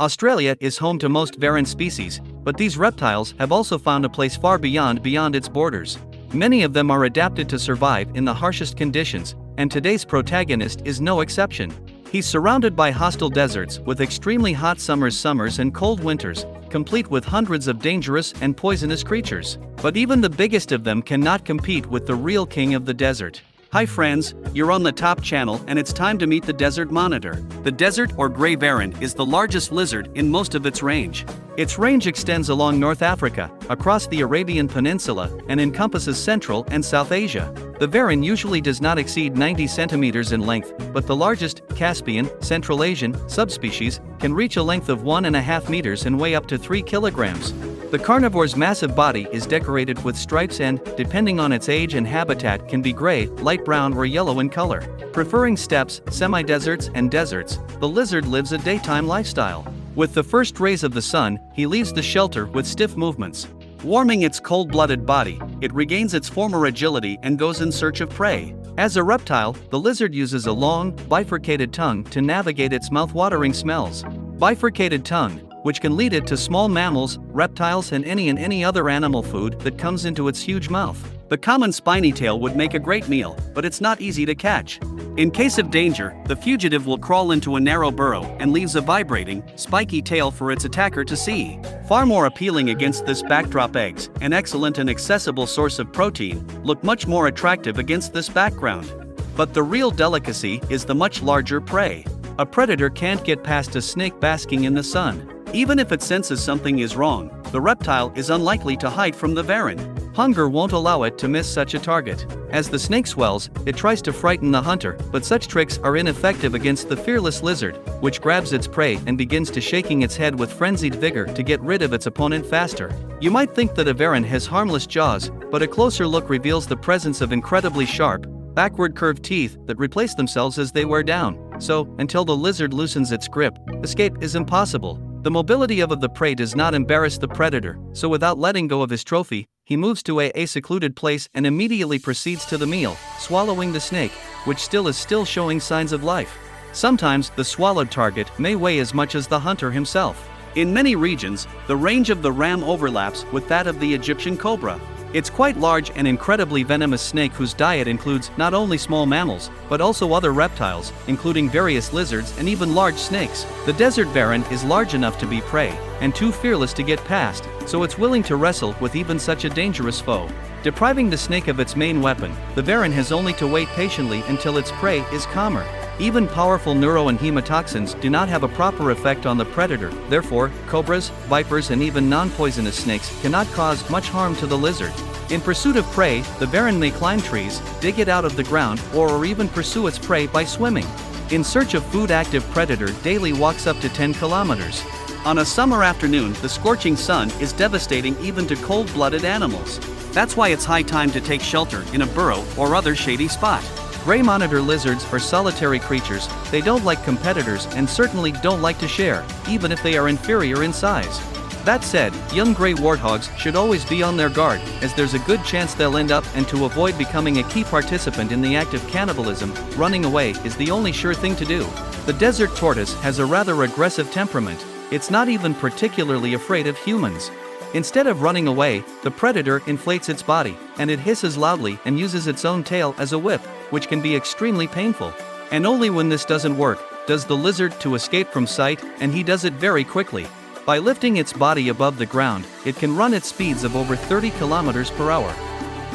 Australia is home to most varan species, but these reptiles have also found a place far beyond its borders. Many of them are adapted to survive in the harshest conditions, and today's protagonist is no exception. He's surrounded by hostile deserts with extremely hot summers and cold winters, complete with hundreds of dangerous and poisonous creatures. But even the biggest of them cannot compete with the real king of the desert. Hi friends, you're on the top channel and it's time to meet the desert monitor. The desert or Gray Varan is the largest lizard in most of its range. Its range extends along North Africa, across the Arabian Peninsula, and encompasses Central and South Asia. The varan usually does not exceed 90 centimeters in length, but the largest, Caspian, Central Asian, subspecies, can reach a length of 1.5 meters and weigh up to 3 kilograms. The carnivore's massive body is decorated with stripes and, depending on its age and habitat, can be gray, light brown or yellow in color. Preferring steppes, semi-deserts and deserts, the lizard lives a daytime lifestyle. With the first rays of the sun, he leaves the shelter with stiff movements. Warming its cold-blooded body, it regains its former agility and goes in search of prey. As a reptile, the lizard uses a long, bifurcated tongue to navigate its mouth-watering smells. Bifurcated tongue, which can lead it to small mammals, reptiles and any other animal food that comes into its huge mouth. The common spiny tail would make a great meal, but it's not easy to catch. In case of danger, the fugitive will crawl into a narrow burrow and leaves a vibrating, spiky tail for its attacker to see. Far more appealing against this backdrop, eggs, an excellent and accessible source of protein, look much more attractive against this background. But the real delicacy is the much larger prey. A predator can't get past a snake basking in the sun. Even if it senses something is wrong, the reptile is unlikely to hide from the varan. Hunger won't allow it to miss such a target. As the snake swells, it tries to frighten the hunter, but such tricks are ineffective against the fearless lizard, which grabs its prey and begins to shaking its head with frenzied vigor to get rid of its opponent faster. You might think that a varan has harmless jaws, but a closer look reveals the presence of incredibly sharp, backward curved teeth that replace themselves as they wear down. So, until the lizard loosens its grip, escape is impossible. The mobility of the prey does not embarrass the predator, so without letting go of his trophy, he moves to a secluded place and immediately proceeds to the meal, swallowing the snake, which is still showing signs of life. Sometimes the swallowed target may weigh as much as the hunter himself. In many regions, the range of the ram overlaps with that of the Egyptian cobra. It's quite large and incredibly venomous snake whose diet includes not only small mammals, but also other reptiles, including various lizards and even large snakes. The desert varan is large enough to be prey, and too fearless to get past, so it's willing to wrestle with even such a dangerous foe. Depriving the snake of its main weapon, the varan has only to wait patiently until its prey is calmer. Even powerful neuro and hemotoxins do not have a proper effect on the predator, therefore, cobras, vipers and even non-poisonous snakes cannot cause much harm to the lizard. In pursuit of prey, the varan may climb trees, dig it out of the ground, or even pursue its prey by swimming. In search of food, active predator daily walks up to 10 kilometers. On a summer afternoon, the scorching sun is devastating even to cold-blooded animals. That's why it's high time to take shelter in a burrow or other shady spot. Gray monitor lizards are solitary creatures. They don't like competitors and certainly don't like to share, even if they are inferior in size. That said, young gray warthogs should always be on their guard, as there's a good chance they'll end up, and to avoid becoming a key participant in the act of cannibalism, running away is the only sure thing to do. The desert tortoise has a rather aggressive temperament. It's not even particularly afraid of humans. Instead of running away, the predator inflates its body, and it hisses loudly and uses its own tail as a whip, which can be extremely painful. And only when this doesn't work, does the lizard to escape from sight, and he does it very quickly. By lifting its body above the ground, it can run at speeds of over 30 kilometers per hour.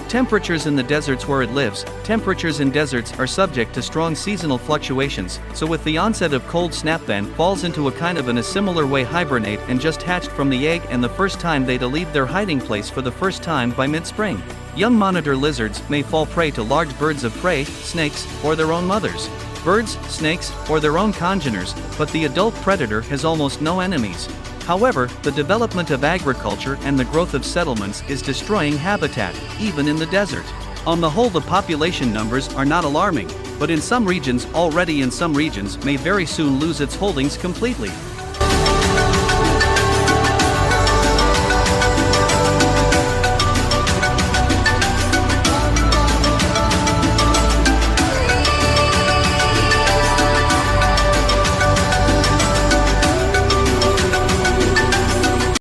Temperatures in the deserts where it lives. Temperatures in deserts are subject to strong seasonal fluctuations, so with the onset of cold snap then falls into a kind of in a similar way hibernate and just hatched from the egg, and the first time they'd leave their hiding place for the first time by mid-spring. Young monitor lizards may fall prey to large birds of prey, snakes, or their own mothers. Birds, snakes, or their own congeners, but the adult predator has almost no enemies. However, the development of agriculture and the growth of settlements is destroying habitat, even in the desert. On the whole, the population numbers are not alarming, but in some regions may very soon lose its holdings completely.